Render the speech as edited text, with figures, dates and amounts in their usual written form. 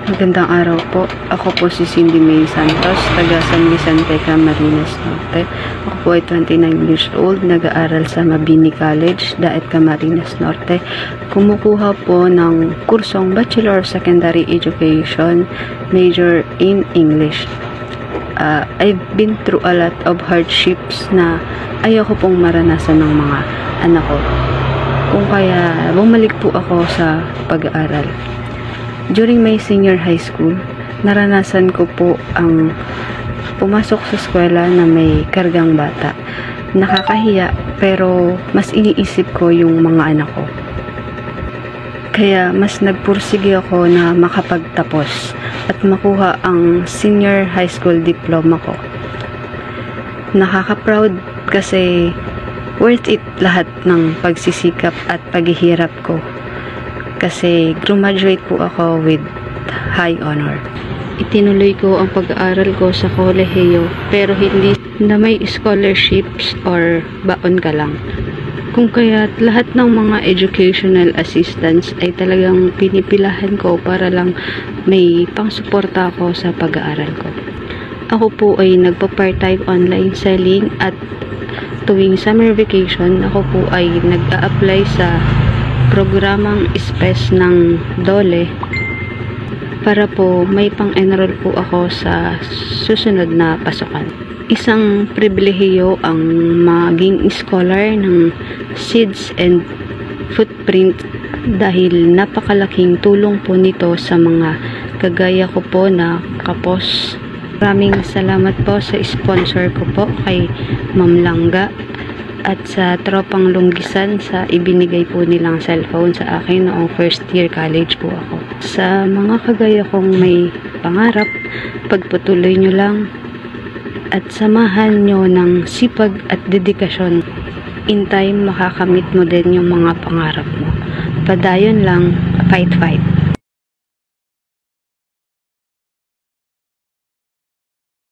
Magandang araw po. Ako po si Cindy May Santos, taga San Vicente, Camarines Norte. Ako po ay 29 years old, nag-aaral sa Mabini College, Daet, Camarines Norte. Kumukuha po ng kursong Bachelor of Secondary Education, major in English. I've been through a lot of hardships na ayoko pong maranasan ng mga anak ko. Kung kaya, bumalik po ako sa pag-aaral. During my senior high school, naranasan ko po ang pumasok sa eskwela na may kargang bata. Nakakahiya, pero mas iniisip ko yung mga anak ko. Kaya mas nagpursige ako na makapagtapos at makuha ang senior high school diploma ko. Nakaka-proud kasi worth it lahat ng pagsisikap at paghihirap ko. Kasi graduate po ako with high honor. Itinuloy ko ang pag-aaral ko sa kolehiyo pero hindi na may scholarships or baon ka lang. Kung kaya't lahat ng mga educational assistance ay talagang pinipilahan ko para lang may pangsuporta ako sa pag-aaral ko. Ako po ay nagpa-part-time online selling at tuwing summer vacation ako po ay nag-a-apply sa programang SPES ng DOLE para po may pang-enroll po ako sa susunod na pasukan. Isang pribilehiyo ang maging scholar ng Seeds and Footprint dahil napakalaking tulong po nito sa mga kagaya ko po na kapos. Maraming salamat po sa sponsor ko po kay Ma'am Langga at sa tropang Lunggisan sa ibinigay po nilang cellphone sa akin noong first year college po ako. Sa mga kagaya kong may pangarap, pagpatuloy nyo lang at samahan nyo ng sipag at dedikasyon. In time, makakamit mo din yung mga pangarap mo. Padayon lang, fight.